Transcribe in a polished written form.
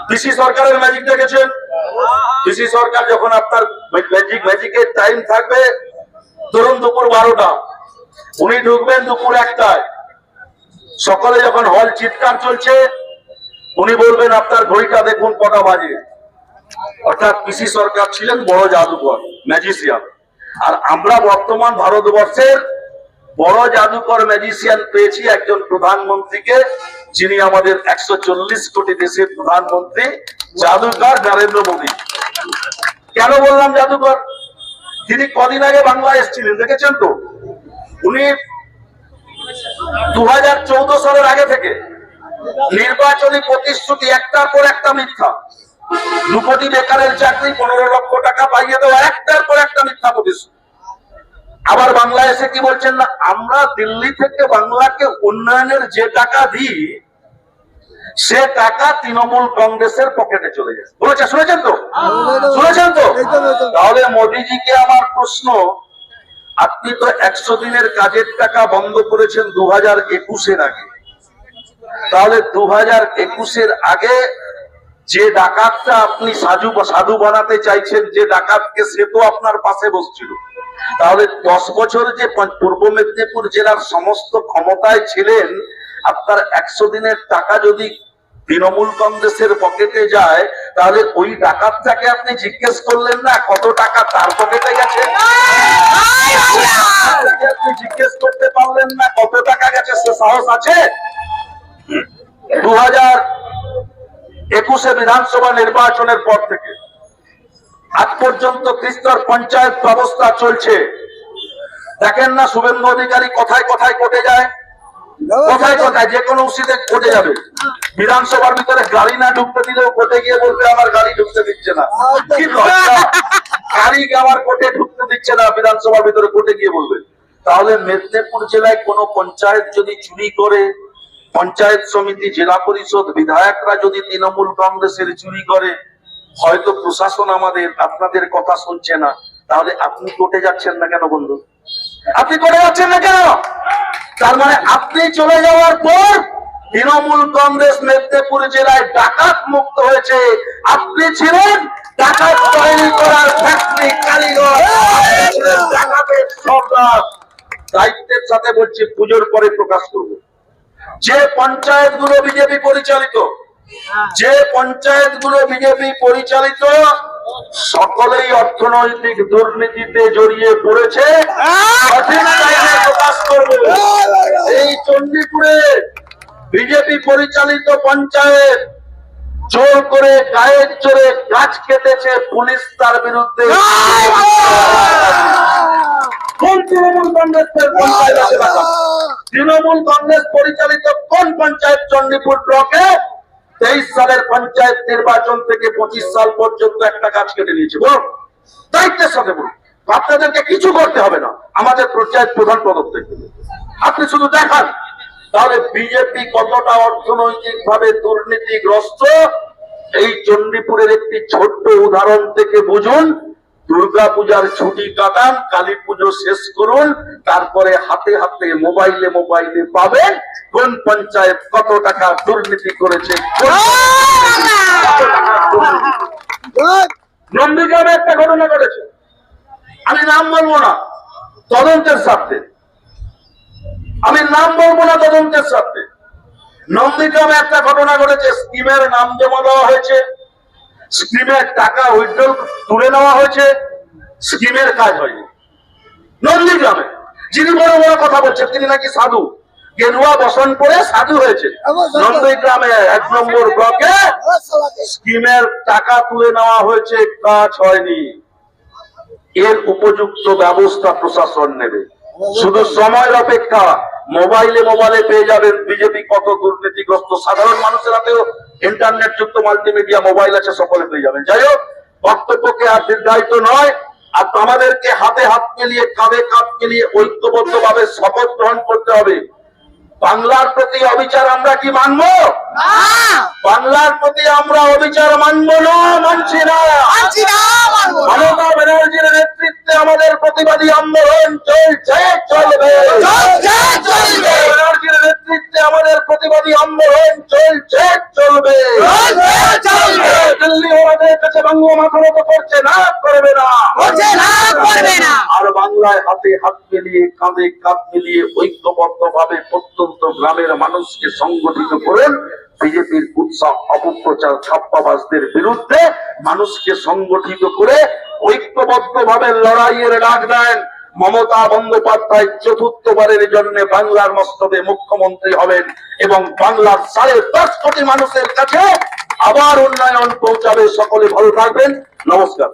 পিসি সরকারের ম্যাজিক দেখেছেন? পিসি সরকার যখন আপনার ম্যাজিকের টাইম থাকবে ধরুন দুপুর 12টা, উনি ঢুকবেন দুপুর 1টায়। সকালে যখন হল চিৎকার চলছে উনি বলবেন আপনার ঘড়িটা দেখুন কটা বাজে। অর্থাৎ পিসি সরকার ছিলেন বড় জাদুকর, ম্যাজিশিয়ান। আর আমরা বর্তমান ভারতবর্ষের বড় জাদুকর ম্যাজিশিয়ান পেয়েছি একজন প্রধানমন্ত্রীকে, যিনি আমাদের 140 কোটি দেশের প্রধানমন্ত্রী, জাদুকর নরেন্দ্র মোদী। কেন বললাম জাদুকর? তিনি কদিন আগে বাংলা এসেছিলেন, দেখেছেন তো? উনি 2014 সালের আগে থেকে নির্বাচনী প্রতিশ্রুতি একটার পর একটা মিথ্যা। 2 কোটি বেকারের চাকরি, 15 লক্ষ টাকা পাইয়ে দেওয়া, একটার পর একটা মিথ্যা প্রতিশ্রুতি। আবার বাংলা এসে কি বলছেন না, আমরা দিল্লি থেকে বাংলাকে উন্নয়নের যে টাকা দিই সে টাকা তৃণমূল কংগ্রেসের পকেটে চলে যায় বলেছে। শুনেছেন তো? শুনেছেন তো? তাহলে মোদীজিকে আমার প্রশ্ন, আপনি তো 100 দিনের কাজের টাকা বন্ধ করেছেন 2021-এর আগে। তাহলে 2021-এর আগে যে ডাকাতটা আপনি সাধু বানাতে চাইছেন, যে ডাকাতকে, সে তো আপনার পাশে বসছিল। তাহলে 10 বছর যে পূর্ব মেদিনীপুর জেলার সমস্ত ক্ষমতায় ছিলেন, আপনার 100 দিনের টাকা যদি তৃণমূল কংগ্রেসের পকেটে যায়, তাহলে ওই ডাকাতটাকে আপনি জিজ্ঞেস করলেন না কত টাকা তার পকেটে গেছে? আপনি জিজ্ঞেস করতে পারলেন না কত টাকা গেছে? সে সাহস আছে? 2021 বিধানসভা নির্বাচনের পর থেকে আজ পর্যন্ত ত্রিস্তর পঞ্চায়েত ব্যবস্থা চলছে। দেখেন না শুভেন্দু অধিকারী কোথায় কোথায় কোর্টে যায়, কোথায় কোথায় যে কোনো উচিতে কোর্টে যাবে। বিধানসভার ভিতরে গাড়ি না ঢুকতে দিলেও কোর্টে গিয়ে বলবে আমার গাড়ি ঢুকতে দিচ্ছে না। কি লজ্জা! গাড়ি আমার কোর্টে ঢুকতে দিচ্ছে না, বিধানসভার ভিতরে কোর্টে গিয়ে বলবে। তাহলে মেদিনীপুর জেলায় কোনো পঞ্চায়েত যদি চুরি করে, পঞ্চায়েত সমিতি, জেলা পরিষদ, বিধায়করা যদি তৃণমূল কংগ্রেসের চুরি করে, হয়তো প্রশাসন আপনাদের কথা শুনছে না, তাহলে আপনি কোর্টে যাচ্ছেন না কেন বন্ধু? আপনি কোর্টে যাচ্ছেন না কেন? তার মানে আপনি চলে যাওয়ার পর তৃণমূল কংগ্রেস মেদিনীপুর জেলায় ডাকাত মুক্ত হয়েছে। আপনি ছিলেন ডাকাত তৈরি করার ফ্যাক্টরি কারিগর, ডাকাতের সর্দার। দায়িত্বের সাথে বলছি, পুজোর পরে প্রকাশ করব যে পঞ্চায়েতগুলো বিজেপি পরিচালিত, যে পঞ্চায়েতগুলো বিজেপি পরিচালিত সকলেই অর্থনৈতিক দুর্নীতিতে জড়িয়ে পড়েছে, প্রকাশ করব। এই চণ্ডীপুরে বিজেপি পরিচালিত পঞ্চায়েত জোর করে গায়ের জোরে গাছ কেটেছে, পুলিশ তার বিরুদ্ধে। কোন তৃণমূল কংগ্রেসের পঞ্চায়েত আছে? তৃণমূল কংগ্রেস পরিচালিত কোন পঞ্চায়েত চণ্ডীপুর ব্লকে 23 সালের পঞ্চায়েত নির্বাচন থেকে 25 সাল পর্যন্ত একটা গাছ কেটে নিয়েছে? বলুন, দায়িত্বের সাথে বলুন। আপনাদেরকে কিছু করতে হবে না, আমাদের পঞ্চায়েত প্রধান পদক থেকে আপনি শুধু দেখান। তাহলে বিজেপি কতটা অর্থনৈতিক ভাবে দুর্নীতিগ্রস্ত এই চণ্ডীপুরের একটি ছোট্ট উদাহরণ থেকে বুঝুন। দুর্গা পূজার ছুটি কাটান, কালী পুজো শেষ করুন, তারপরে হাতে হাতে মোবাইলে মোবাইলে পাবেন কোন পঞ্চায়েত কত টাকা দুর্নীতি করেছে। নন্দীগ্রামে একটা ঘটনা ঘটেছে, আমি নাম বলবো না তদন্তের স্বার্থে, আমি নাম বলবো না তদন্তের স্বার্থে। নন্দীগ্রামে একটা ঘটনা ঘটেছে, স্কিমের নাম জমা দেওয়া হয়েছে, স্কিমের টাকা উইথড্রল তুলে নেওয়া হয়েছে, স্কিমের কাজ হয়নি। নন্দীগ্রামে যিনি বড় বড় কথা বলছেন তিনি নাকি সাধু, গেরুয়া বসন পরে সাধু হয়েছে। নন্দীগ্রামে 1 নম্বর ব্লকে স্কিমের টাকা তুলে নেওয়া হয়েছে, কাজ হয়নি। এর উপযুক্ত ব্যবস্থা প্রশাসন নেবে, শুধু সময়ের অপেক্ষা। মোবাইলে মোবাইলে পেয়ে যাবেন বিজেপি কত দুর্নীতিগ্রস্ত। সাধারণ মানুষের হাতেও ইন্টারনেট যুক্ত মাল্টিমিডিয়া মোবাইল আছে, সকলে পেয়ে যাবেন। যাই হোক, বক্তব্যকে আর দীর্ঘায়িত নয়, আর আমাদেরকে হাতে হাত মিলিয়ে, কাঁধে কাঁধ মিলিয়ে ঐক্যবদ্ধ ভাবে শপথ গ্রহণ করতে হবে। বাংলার প্রতি অবিচার আমরা কি মানব? বাংলার প্রতি আমরা অবিচার মানব না, মানছি না। মমতা ব্যানার্জির নেতৃত্বে আমাদের প্রতিবাদী আন্দোলন চলছে, চলবে। ব্যানার্জির নেতৃত্বে আমাদের প্রতিবাদী আন্দোলন চলছে, চলবে। করছে, বাংলা মাথা মতো করছে না, করবে না, করছে না, করবে না। আর বাংলায় হাতে হাত মিলিয়ে কাঁধে কাঁধ মিলিয়ে ঐক্যবদ্ধ ভাবে প্রত্যন্ত গ্রামের মানুষকে সংগঠিত করেন বিজেপির উৎসাহ অপপ্রচার ছাপ্পাবাজদের বিরুদ্ধে মানুষকে সংগঠিত করে ঐক্যবদ্ধ ভাবে লড়াইয়ের ডাক দেন। মমতা বন্দ্যোপাধ্যায় চতুর্থবারের জন্য বাংলার মস্তকে মুখ্যমন্ত্রী হবেন এবং বাংলার 10.5 কোটি মানুষের কাছে আবার উন্নয়ন পৌঁছাবে। সকলে ভালো থাকবেন, নমস্কার।